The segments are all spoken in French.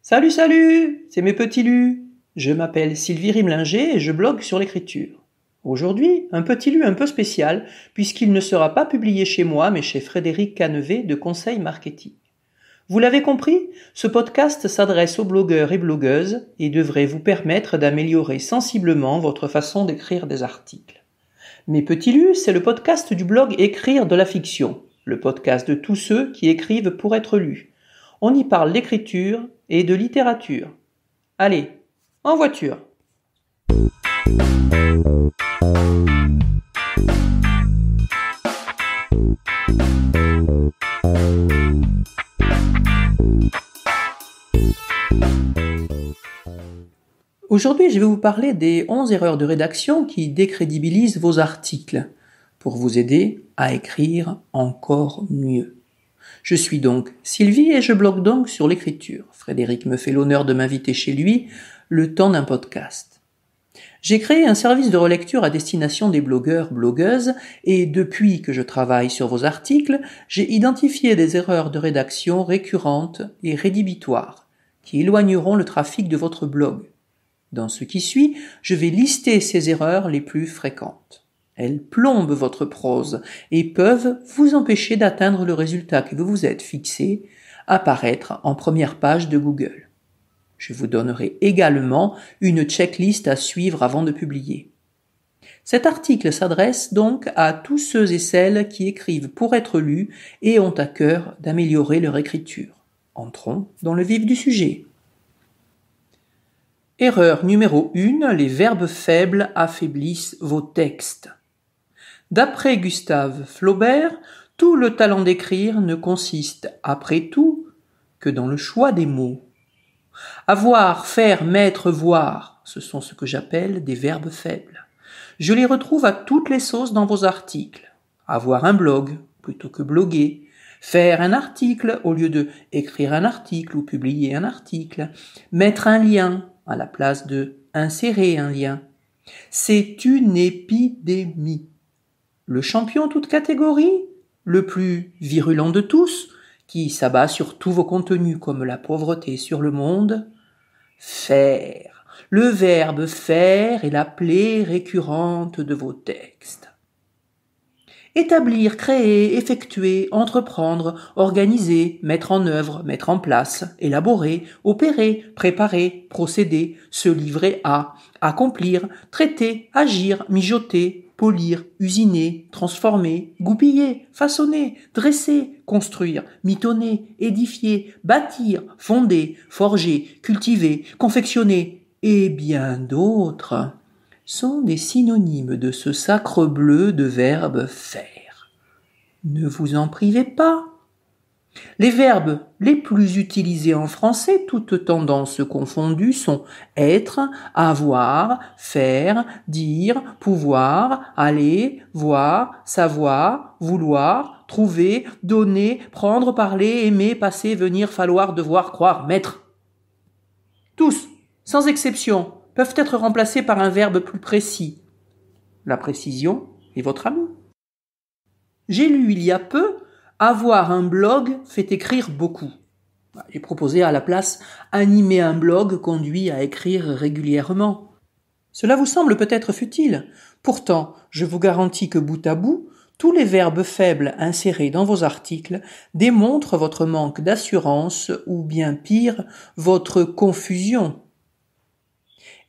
Salut, salut, c'est mes petits lus. Je m'appelle Sylvie Rimlinger et je blogue sur l'écriture. Aujourd'hui, un petit lu un peu spécial, puisqu'il ne sera pas publié chez moi, mais chez Frédéric Cannevet de Conseil Marketing. Vous l'avez compris, ce podcast s'adresse aux blogueurs et blogueuses et devrait vous permettre d'améliorer sensiblement votre façon d'écrire des articles. Mes petits lus, c'est le podcast du blog Écrire de la fiction, le podcast de tous ceux qui écrivent pour être lus. On y parle d'écriture et de littérature. Allez, en voiture. Aujourd'hui, je vais vous parler des 11 erreurs de rédaction qui décrédibilisent vos articles pour vous aider à écrire encore mieux. Je suis donc Sylvie et je blogue donc sur l'écriture. Frédéric me fait l'honneur de m'inviter chez lui le temps d'un podcast. J'ai créé un service de relecture à destination des blogueurs, blogueuses et depuis que je travaille sur vos articles, j'ai identifié des erreurs de rédaction récurrentes et rédhibitoires qui éloigneront le trafic de votre blog. Dans ce qui suit, je vais lister ces erreurs les plus fréquentes. Elles plombent votre prose et peuvent vous empêcher d'atteindre le résultat que vous vous êtes fixé, apparaître en première page de Google. Je vous donnerai également une checklist à suivre avant de publier. Cet article s'adresse donc à tous ceux et celles qui écrivent pour être lus et ont à cœur d'améliorer leur écriture. Entrons dans le vif du sujet. Erreur numéro 1, les verbes faibles affaiblissent vos textes. D'après Gustave Flaubert, tout le talent d'écrire ne consiste, après tout, que dans le choix des mots. Avoir, faire, mettre, voir, ce sont ce que j'appelle des verbes faibles. Je les retrouve à toutes les sauces dans vos articles. Avoir un blog plutôt que bloguer. Faire un article au lieu de écrire un article ou publier un article. Mettre un lien à la place de insérer un lien. C'est une épidémie. Le champion toute catégorie, le plus virulent de tous, qui s'abat sur tous vos contenus comme la pauvreté sur le monde, faire. Le verbe faire est la plaie récurrente de vos textes. Établir, créer, effectuer, entreprendre, organiser, mettre en œuvre, mettre en place, élaborer, opérer, préparer, procéder, se livrer à, accomplir, traiter, agir, mijoter, polir, usiner, transformer, goupiller, façonner, dresser, construire, mitonner, édifier, bâtir, fonder, forger, cultiver, confectionner, et bien d'autres sont des synonymes de ce sacre bleu de verbe faire. Ne vous en privez pas. Les verbes les plus utilisés en français, toutes tendances confondues, sont être, avoir, faire, dire, pouvoir, aller, voir, savoir, vouloir, trouver, donner, prendre, parler, aimer, passer, venir, falloir, devoir, croire, mettre. Tous, sans exception, peuvent être remplacés par un verbe plus précis. La précision est votre ami. J'ai lu il y a peu « Avoir un blog fait écrire beaucoup ». J'ai proposé à la place « Animer un blog conduit à écrire régulièrement ». Cela vous semble peut-être futile. Pourtant, je vous garantis que bout à bout, tous les verbes faibles insérés dans vos articles démontrent votre manque d'assurance ou bien pire, votre confusion.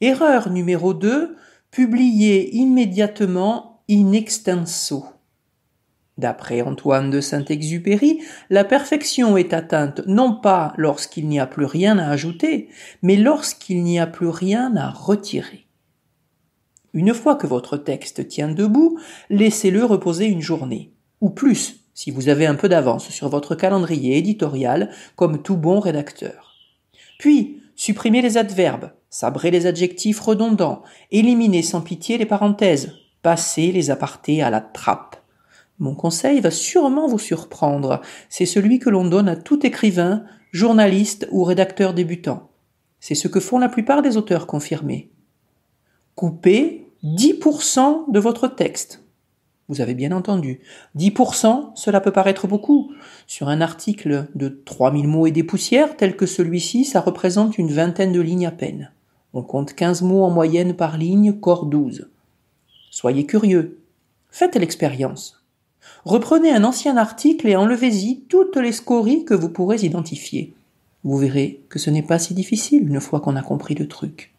Erreur numéro 2, publier immédiatement in extenso. D'après Antoine de Saint-Exupéry, la perfection est atteinte non pas lorsqu'il n'y a plus rien à ajouter, mais lorsqu'il n'y a plus rien à retirer. Une fois que votre texte tient debout, laissez-le reposer une journée, ou plus, si vous avez un peu d'avance sur votre calendrier éditorial, comme tout bon rédacteur. Puis, supprimez les adverbes, sabrez les adjectifs redondants, éliminez sans pitié les parenthèses, passez les apartés à la trappe. Mon conseil va sûrement vous surprendre, c'est celui que l'on donne à tout écrivain, journaliste ou rédacteur débutant. C'est ce que font la plupart des auteurs confirmés. Coupez 10% de votre texte. Vous avez bien entendu. 10%, cela peut paraître beaucoup. Sur un article de 3000 mots et des poussières, tel que celui-ci, ça représente une vingtaine de lignes à peine. On compte 15 mots en moyenne par ligne, corps 12. Soyez curieux. Faites l'expérience. Reprenez un ancien article et enlevez-y toutes les scories que vous pourrez identifier. Vous verrez que ce n'est pas si difficile une fois qu'on a compris le truc.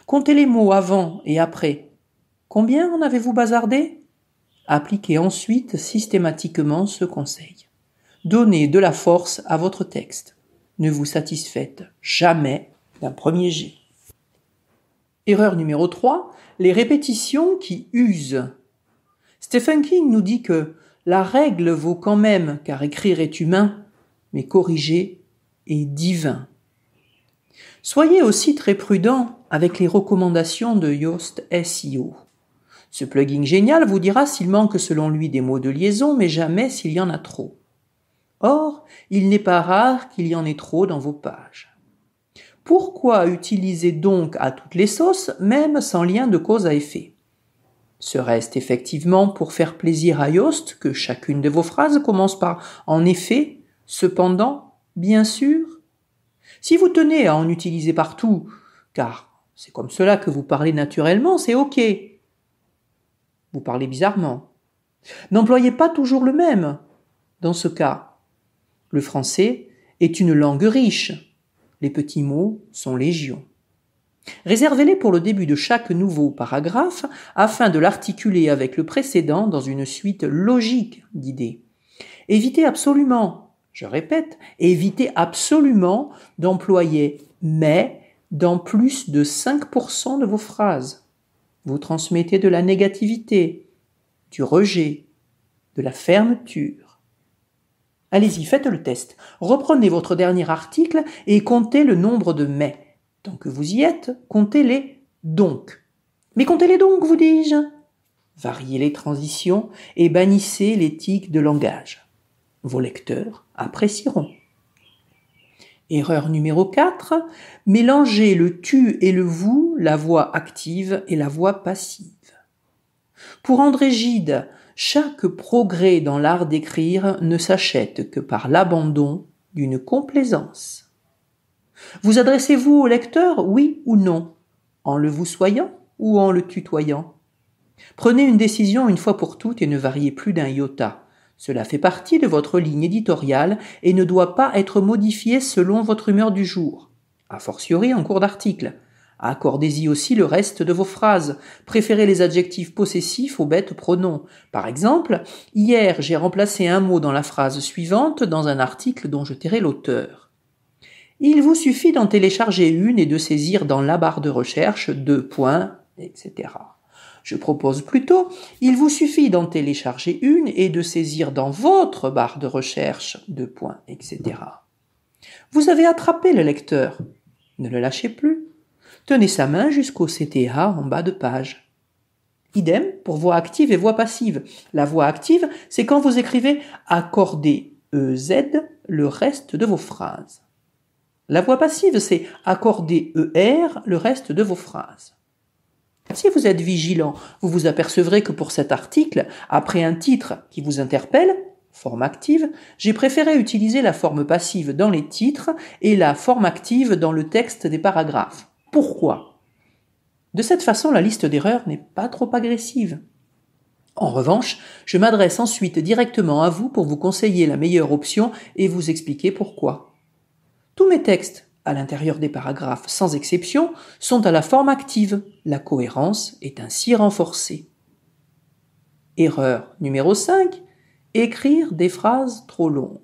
Comptez les mots avant et après. Combien en avez-vous bazardé ? Appliquez ensuite systématiquement ce conseil. Donnez de la force à votre texte. Ne vous satisfaites jamais d'un premier jet. Erreur numéro 3, les répétitions qui usent. Stephen King nous dit que la règle vaut quand même, car écrire est humain, mais corriger est divin. Soyez aussi très prudent avec les recommandations de Yoast SEO. Ce plugin génial vous dira s'il manque selon lui des mots de liaison, mais jamais s'il y en a trop. Or, il n'est pas rare qu'il y en ait trop dans vos pages. Pourquoi utiliser donc à toutes les sauces, même sans lien de cause à effet ? Serait-ce effectivement pour faire plaisir à Yoast que chacune de vos phrases commence par « en effet »,« cependant »,« bien sûr » ? Si vous tenez à en utiliser partout, car c'est comme cela que vous parlez naturellement, c'est ok. Vous parlez bizarrement. N'employez pas toujours le même. Dans ce cas, le français est une langue riche. Les petits mots sont légion. Réservez-les pour le début de chaque nouveau paragraphe afin de l'articuler avec le précédent dans une suite logique d'idées. Évitez absolument, je répète, évitez absolument d'employer « mais » dans plus de 5% de vos phrases. Vous transmettez de la négativité, du rejet, de la fermeture. Allez-y, faites le test. Reprenez votre dernier article et comptez le nombre de « mais ». Tant que vous y êtes, comptez les « donc ». Mais comptez-les donc, vous dis-je. Variez les transitions et bannissez les tics de langage. Vos lecteurs apprécieront. Erreur numéro 4, mélangez le tu et le vous, la voix active et la voix passive. Pour André Gide, chaque progrès dans l'art d'écrire ne s'achète que par l'abandon d'une complaisance. Vous adressez-vous au lecteur, oui ou non, en le vous soyant ou en le tutoyant ? Prenez une décision une fois pour toutes et ne variez plus d'un iota. Cela fait partie de votre ligne éditoriale et ne doit pas être modifié selon votre humeur du jour, a fortiori en cours d'article. Accordez-y aussi le reste de vos phrases. Préférez les adjectifs possessifs aux bêtes pronoms. Par exemple, hier j'ai remplacé un mot dans la phrase suivante dans un article dont je tairai l'auteur. Il vous suffit d'en télécharger une et de saisir dans la barre de recherche 2 points, etc. Je propose plutôt, il vous suffit d'en télécharger une et de saisir dans votre barre de recherche 2 points, etc. Vous avez attrapé le lecteur. Ne le lâchez plus. Tenez sa main jusqu'au CTA en bas de page. Idem pour voix active et voix passive. La voix active, c'est quand vous écrivez « accordez EZ » le reste de vos phrases. La voix passive, c'est « accordez ER » le reste de vos phrases. Si vous êtes vigilant, vous vous apercevrez que pour cet article, après un titre qui vous interpelle, forme active, j'ai préféré utiliser la forme passive dans les titres et la forme active dans le texte des paragraphes. Pourquoi ? De cette façon, la liste d'erreurs n'est pas trop agressive. En revanche, je m'adresse ensuite directement à vous pour vous conseiller la meilleure option et vous expliquer pourquoi. Tous mes textes, à l'intérieur des paragraphes sans exception, sont à la forme active. La cohérence est ainsi renforcée. Erreur numéro 5. Écrire des phrases trop longues.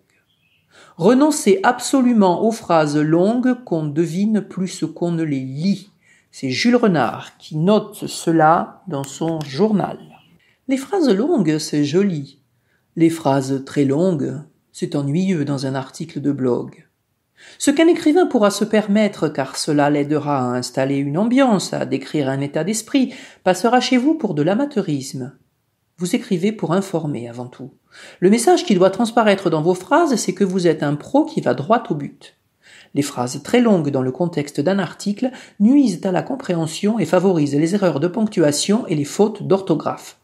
Renoncez absolument aux phrases longues qu'on devine plus qu'on ne les lit. C'est Jules Renard qui note cela dans son journal. Les phrases longues, c'est joli. Les phrases très longues, c'est ennuyeux dans un article de blog. Ce qu'un écrivain pourra se permettre, car cela l'aidera à installer une ambiance, à décrire un état d'esprit, passera chez vous pour de l'amateurisme. Vous écrivez pour informer avant tout. Le message qui doit transparaître dans vos phrases, c'est que vous êtes un pro qui va droit au but. Les phrases très longues dans le contexte d'un article nuisent à la compréhension et favorisent les erreurs de ponctuation et les fautes d'orthographe.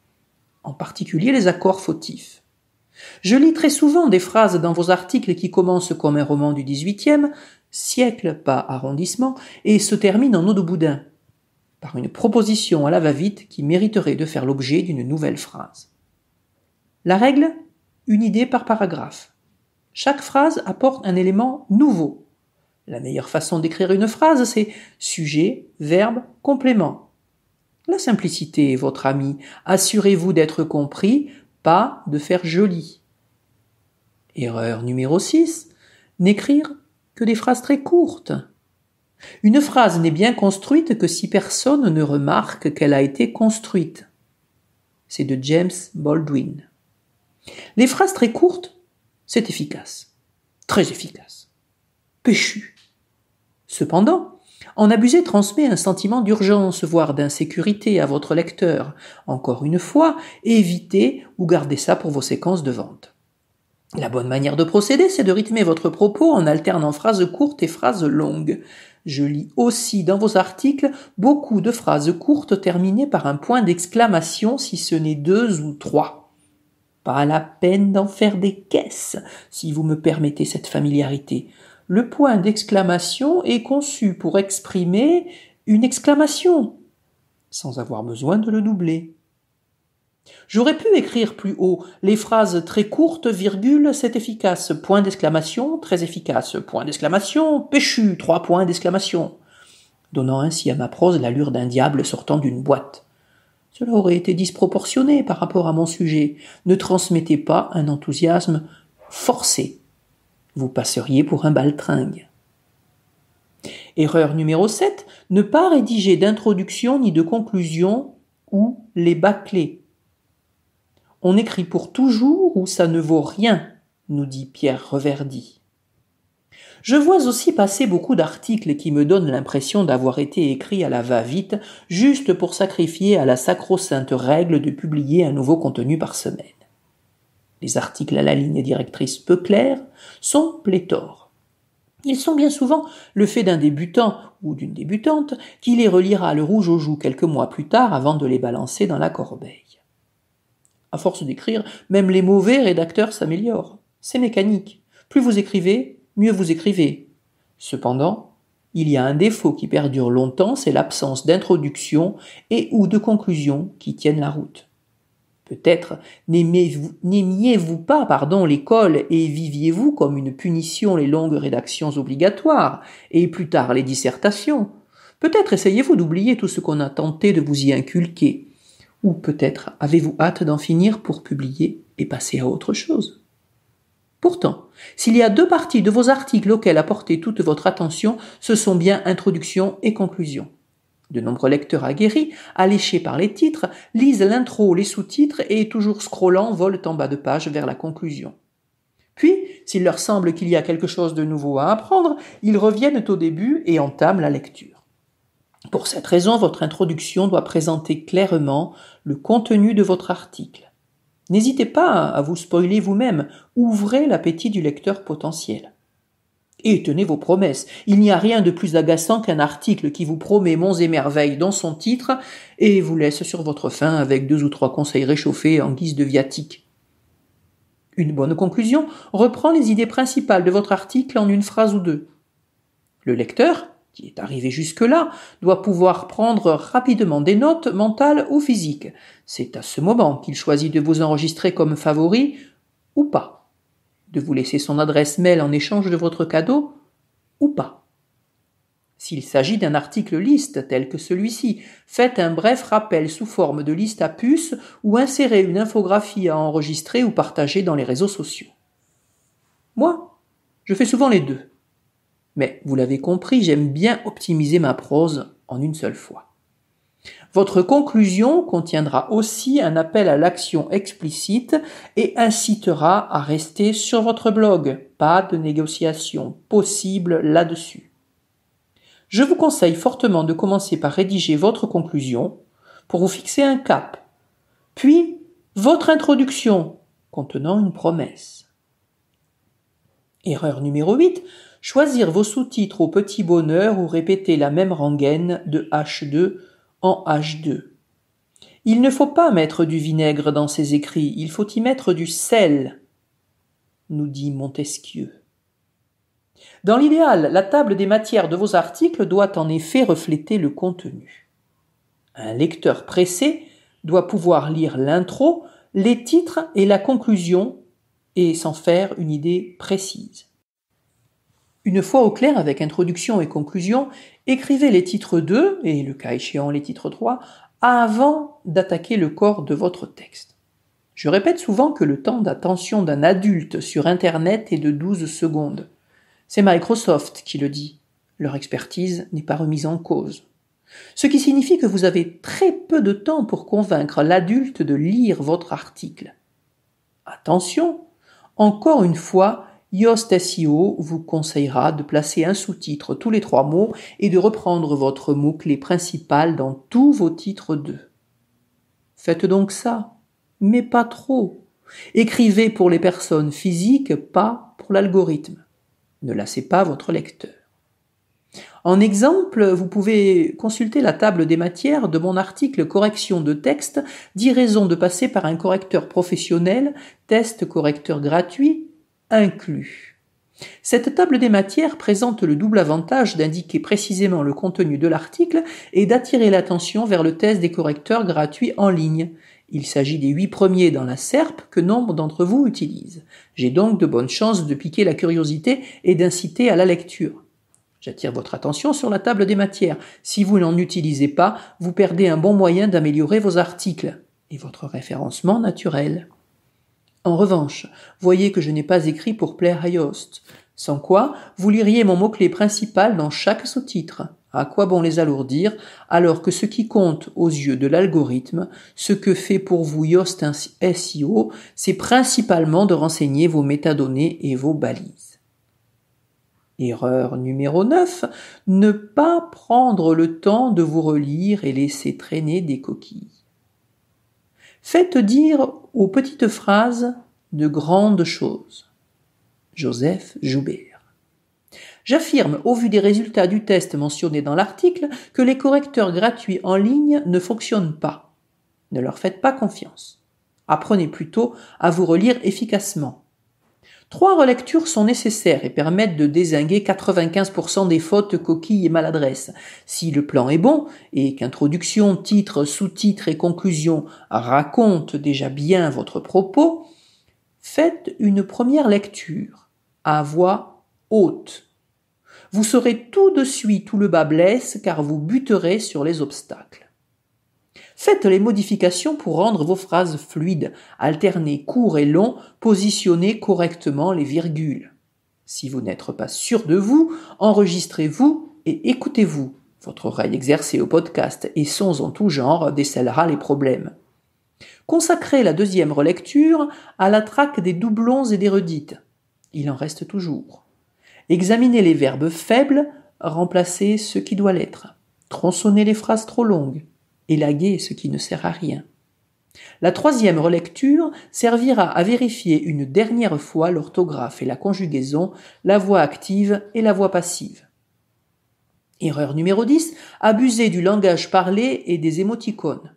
en particulier les accords fautifs. Je lis très souvent des phrases dans vos articles qui commencent comme un roman du XVIIIe siècle, pas arrondissement, et se terminent en eau de boudin, par une proposition à la va-vite qui mériterait de faire l'objet d'une nouvelle phrase. La règle, une idée par paragraphe. Chaque phrase apporte un élément nouveau. La meilleure façon d'écrire une phrase, c'est sujet, verbe, complément. La simplicité est votre amie. Assurez-vous d'être compris, pas de faire joli. Erreur numéro 6. N'écrire que des phrases très courtes. Une phrase n'est bien construite que si personne ne remarque qu'elle a été construite. C'est de James Baldwin. Les phrases très courtes, c'est efficace. Très efficace. Péchu. Cependant, en abuser transmet un sentiment d'urgence, voire d'insécurité à votre lecteur. Encore une fois, évitez ou gardez ça pour vos séquences de vente. La bonne manière de procéder, c'est de rythmer votre propos en alternant phrases courtes et phrases longues. Je lis aussi dans vos articles beaucoup de phrases courtes terminées par un point d'exclamation si ce n'est 2 ou 3. Pas la peine d'en faire des caisses, si vous me permettez cette familiarité. Le point d'exclamation est conçu pour exprimer une exclamation, sans avoir besoin de le doubler. J'aurais pu écrire plus haut les phrases très courtes, virgule, c'est efficace, point d'exclamation, très efficace, point d'exclamation, péchu, 3 points d'exclamation, donnant ainsi à ma prose l'allure d'un diable sortant d'une boîte. Cela aurait été disproportionné par rapport à mon sujet. Ne transmettez pas un enthousiasme forcé. Vous passeriez pour un baltringue. Erreur numéro 7, ne pas rédiger d'introduction ni de conclusion ou les bâcler. On écrit pour toujours ou ça ne vaut rien, nous dit Pierre Reverdy. Je vois aussi passer beaucoup d'articles qui me donnent l'impression d'avoir été écrits à la va-vite, juste pour sacrifier à la sacro-sainte règle de publier un nouveau contenu par semaine. Les articles à la ligne directrice peu claire sont pléthores. Ils sont bien souvent le fait d'un débutant ou d'une débutante qui les relira le rouge aux joues quelques mois plus tard avant de les balancer dans la corbeille. À force d'écrire, même les mauvais rédacteurs s'améliorent. C'est mécanique. Plus vous écrivez, mieux vous écrivez. Cependant, il y a un défaut qui perdure longtemps, c'est l'absence d'introduction et ou de conclusion qui tiennent la route. Peut-être n'aimiez-vous pas l'école et viviez-vous comme une punition les longues rédactions obligatoires et plus tard les dissertations. Peut-être essayez-vous d'oublier tout ce qu'on a tenté de vous y inculquer. Ou peut-être avez-vous hâte d'en finir pour publier et passer à autre chose. Pourtant, s'il y a 2 parties de vos articles auxquelles apportez toute votre attention, ce sont bien introduction et conclusion. De nombreux lecteurs aguerris, alléchés par les titres, lisent l'intro, les sous-titres et, toujours scrollant, volent en bas de page vers la conclusion. Puis, s'il leur semble qu'il y a quelque chose de nouveau à apprendre, ils reviennent au début et entament la lecture. Pour cette raison, votre introduction doit présenter clairement le contenu de votre article. N'hésitez pas à vous spoiler vous-même, ouvrez l'appétit du lecteur potentiel. Et tenez vos promesses, il n'y a rien de plus agaçant qu'un article qui vous promet monts et merveilles dans son titre et vous laisse sur votre faim avec 2 ou 3 conseils réchauffés en guise de viatique. Une bonne conclusion reprend les idées principales de votre article en une phrase ou 2. Le lecteur, qui est arrivé jusque-là, doit pouvoir prendre rapidement des notes mentales ou physiques. C'est à ce moment qu'il choisit de vous enregistrer comme favori ou pas, de vous laisser son adresse mail en échange de votre cadeau ou pas. S'il s'agit d'un article liste tel que celui-ci, faites un bref rappel sous forme de liste à puces ou insérez une infographie à enregistrer ou partager dans les réseaux sociaux. Moi, je fais souvent les 2. Mais, vous l'avez compris, j'aime bien optimiser ma prose en une seule fois. Votre conclusion contiendra aussi un appel à l'action explicite et incitera à rester sur votre blog. Pas de négociation possible là-dessus. Je vous conseille fortement de commencer par rédiger votre conclusion pour vous fixer un cap, puis votre introduction contenant une promesse. Erreur numéro 8, choisir vos sous-titres au petit bonheur ou répéter la même rengaine de H2 en H2. Il ne faut pas mettre du vinaigre dans ses écrits, il faut y mettre du sel, nous dit Montesquieu. Dans l'idéal, la table des matières de vos articles doit en effet refléter le contenu. Un lecteur pressé doit pouvoir lire l'intro, les titres et la conclusion et s'en faire une idée précise. Une fois au clair avec introduction et conclusion, écrivez les titres 2 et le cas échéant les titres 3 avant d'attaquer le corps de votre texte. Je répète souvent que le temps d'attention d'un adulte sur Internet est de 12 secondes. C'est Microsoft qui le dit. Leur expertise n'est pas remise en cause. Ce qui signifie que vous avez très peu de temps pour convaincre l'adulte de lire votre article. Attention, encore une fois, Yoast SEO vous conseillera de placer un sous-titre tous les 3 mots et de reprendre votre mot-clé principal dans tous vos titres 2. Faites donc ça, mais pas trop. Écrivez pour les personnes physiques, pas pour l'algorithme. Ne lassez pas votre lecteur. En exemple, vous pouvez consulter la table des matières de mon article Correction de texte, 10 raisons de passer par un correcteur professionnel, test correcteur gratuit, inclus. Cette table des matières présente le double avantage d'indiquer précisément le contenu de l'article et d'attirer l'attention vers le test des correcteurs gratuits en ligne. Il s'agit des 8 premiers dans la SERP que nombre d'entre vous utilisent. J'ai donc de bonnes chances de piquer la curiosité et d'inciter à la lecture. J'attire votre attention sur la table des matières. Si vous n'en utilisez pas, vous perdez un bon moyen d'améliorer vos articles et votre référencement naturel. En revanche, voyez que je n'ai pas écrit pour plaire à Yoast, sans quoi vous liriez mon mot-clé principal dans chaque sous-titre. À quoi bon les alourdir, alors que ce qui compte aux yeux de l'algorithme, ce que fait pour vous Yoast SEO, c'est principalement de renseigner vos métadonnées et vos balises. Erreur numéro 9, ne pas prendre le temps de vous relire et laisser traîner des coquilles. Faites dire aux petites phrases de grandes choses. Joseph Joubert. J'affirme, au vu des résultats du test mentionnés dans l'article, que les correcteurs gratuits en ligne ne fonctionnent pas. Ne leur faites pas confiance. Apprenez plutôt à vous relire efficacement. 3 relectures sont nécessaires et permettent de dézinguer 95% des fautes, coquilles et maladresses. Si le plan est bon et qu'introduction, titre, sous-titre et conclusion racontent déjà bien votre propos, faites une première lecture à voix haute. Vous saurez tout de suite où le bas blesse car vous buterez sur les obstacles. Faites les modifications pour rendre vos phrases fluides, alternez court et long, positionnez correctement les virgules. Si vous n'êtes pas sûr de vous, enregistrez-vous et écoutez-vous. Votre oreille exercée au podcast et sons en tout genre décèlera les problèmes. Consacrez la deuxième relecture à la traque des doublons et des redites. Il en reste toujours. Examinez les verbes faibles, remplacez ce qui doit l'être. Tronçonnez les phrases trop longues. Élaguer ce qui ne sert à rien. La troisième relecture servira à vérifier une dernière fois l'orthographe et la conjugaison, la voix active et la voix passive. Erreur numéro 10, abuser du langage parlé et des émoticônes.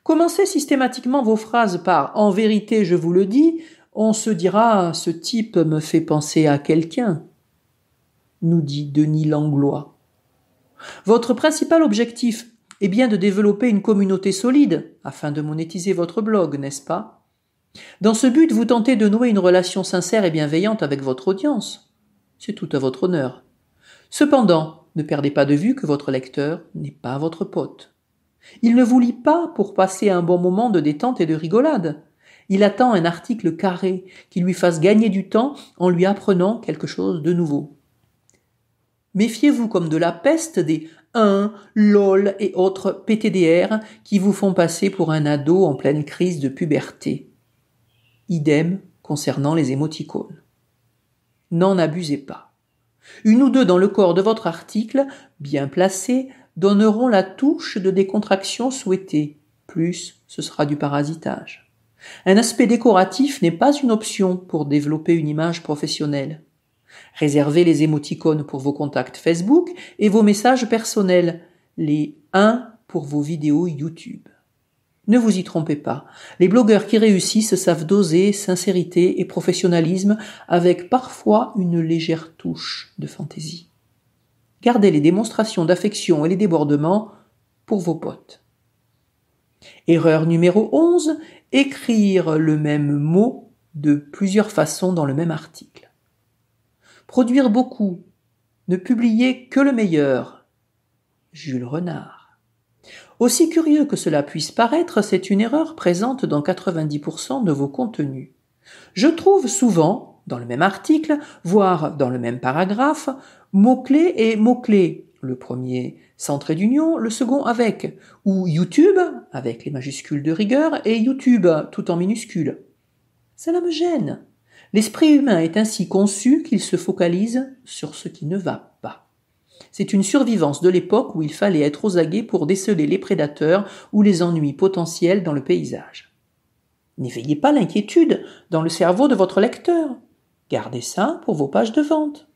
Commencez systématiquement vos phrases par « En vérité, je vous le dis », on se dira « Ce type me fait penser à quelqu'un », nous dit Denis Langlois. Votre principal objectif est bien de développer une communauté solide afin de monétiser votre blog, n'est-ce pas? Dans ce but, vous tentez de nouer une relation sincère et bienveillante avec votre audience. C'est tout à votre honneur. Cependant, ne perdez pas de vue que votre lecteur n'est pas votre pote. Il ne vous lit pas pour passer un bon moment de détente et de rigolade. Il attend un article carré qui lui fasse gagner du temps en lui apprenant quelque chose de nouveau. Méfiez-vous comme de la peste des LOL et autres PTDR qui vous font passer pour un ado en pleine crise de puberté. Idem concernant les émoticônes. N'en abusez pas. 1 ou 2 dans le corps de votre article, bien placés, donneront la touche de décontraction souhaitée. Plus, ce sera du parasitage. Un aspect décoratif n'est pas une option pour développer une image professionnelle. Réservez les émoticônes pour vos contacts Facebook et vos messages personnels, les 1 pour vos vidéos YouTube. Ne vous y trompez pas. Les blogueurs qui réussissent savent doser sincérité et professionnalisme avec parfois une légère touche de fantaisie. Gardez les démonstrations d'affection et les débordements pour vos potes. Erreur numéro 11, écrire le même mot de plusieurs façons dans le même article. Produire beaucoup, ne publier que le meilleur. Jules Renard. Aussi curieux que cela puisse paraître, c'est une erreur présente dans 90% de vos contenus. Je trouve souvent, dans le même article, voire dans le même paragraphe, mots-clés et mots-clés. Le premier sans trait d'union, le second avec, ou YouTube, avec les majuscules de rigueur, et YouTube, tout en minuscules. Cela me gêne. L'esprit humain est ainsi conçu qu'il se focalise sur ce qui ne va pas. C'est une survivance de l'époque où il fallait être aux aguets pour déceler les prédateurs ou les ennuis potentiels dans le paysage. N'éveillez pas l'inquiétude dans le cerveau de votre lecteur. Gardez ça pour vos pages de vente.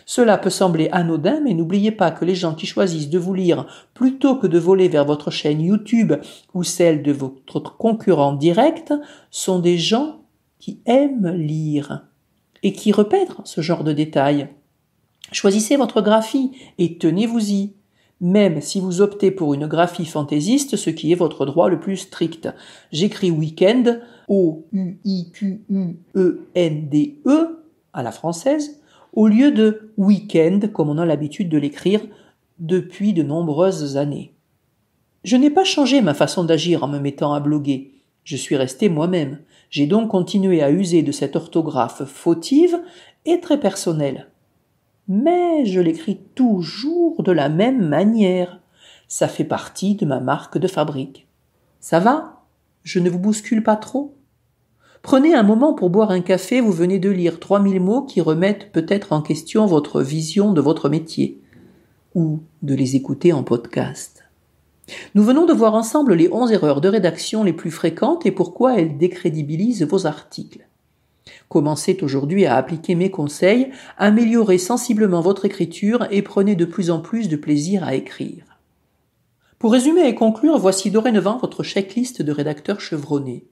Cela peut sembler anodin, mais n'oubliez pas que les gens qui choisissent de vous lire plutôt que de voler vers votre chaîne YouTube ou celle de votre concurrent direct sont des gens qui aiment lire et qui repèrent ce genre de détails. Choisissez votre graphie et tenez-vous-y, même si vous optez pour une graphie fantaisiste, ce qui est votre droit le plus strict. J'écris week-end, O-U-I-Q-U-E-N-D-E, à la française, au lieu de week-end, comme on a l'habitude de l'écrire depuis de nombreuses années. Je n'ai pas changé ma façon d'agir en me mettant à bloguer. Je suis resté moi-même. J'ai donc continué à user de cette orthographe fautive et très personnelle. Mais je l'écris toujours de la même manière. Ça fait partie de ma marque de fabrique. Ça va? Je ne vous bouscule pas trop? Prenez un moment pour boire un café, vous venez de lire 3000 mots qui remettent peut-être en question votre vision de votre métier, ou de les écouter en podcast. Nous venons de voir ensemble les 11 erreurs de rédaction les plus fréquentes et pourquoi elles décrédibilisent vos articles. Commencez aujourd'hui à appliquer mes conseils, améliorez sensiblement votre écriture et prenez de plus en plus de plaisir à écrire. Pour résumer et conclure, voici dorénavant votre checklist de rédacteur chevronné.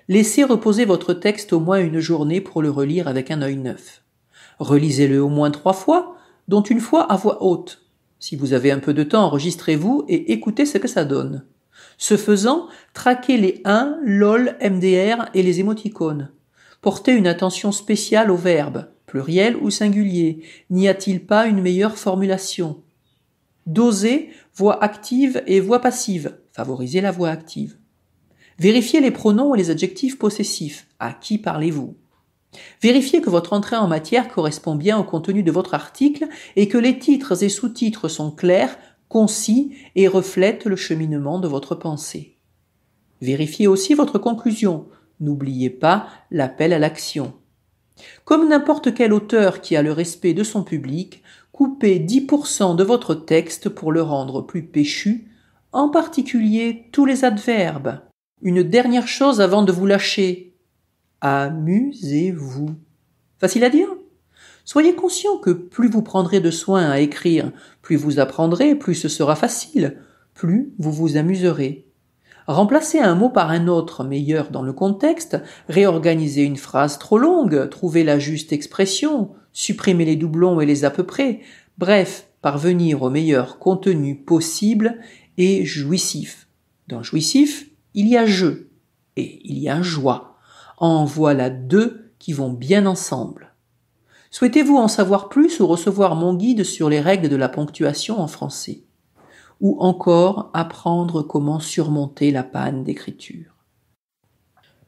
Laissez reposer votre texte au moins une journée pour le relire avec un œil neuf. Relisez-le au moins 3 fois, dont une fois à voix haute. Si vous avez un peu de temps, enregistrez-vous et écoutez ce que ça donne. Ce faisant, traquez les 1, lol, MDR et les émoticônes. Portez une attention spéciale aux verbes, pluriel ou singulier. N'y a-t-il pas une meilleure formulation? Dosez voix active et voix passive. Favorisez la voix active. Vérifiez les pronoms et les adjectifs possessifs. À qui parlez-vous? Vérifiez que votre entrée en matière correspond bien au contenu de votre article et que les titres et sous-titres sont clairs, concis et reflètent le cheminement de votre pensée. Vérifiez aussi votre conclusion. N'oubliez pas l'appel à l'action. Comme n'importe quel auteur qui a le respect de son public, coupez 10% de votre texte pour le rendre plus péchu, en particulier tous les adverbes. Une dernière chose avant de vous lâcher. Amusez-vous. Facile à dire? Soyez conscient que plus vous prendrez de soin à écrire, plus vous apprendrez, plus ce sera facile, plus vous vous amuserez. Remplacez un mot par un autre meilleur dans le contexte, réorganisez une phrase trop longue, trouvez la juste expression, supprimez les doublons et les à peu près, bref, parvenir au meilleur contenu possible et jouissif. Dans jouissif, il y a jeu et il y a joie. En voilà 2 qui vont bien ensemble. Souhaitez-vous en savoir plus ou recevoir mon guide sur les règles de la ponctuation en français? Ou encore apprendre comment surmonter la panne d'écriture?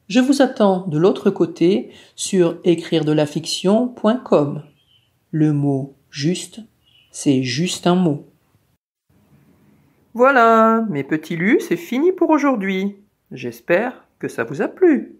Je vous attends de l'autre côté sur écriredelafiction.com. Le mot juste, c'est juste un mot. Voilà, mes petits lus, c'est fini pour aujourd'hui. J'espère que ça vous a plu.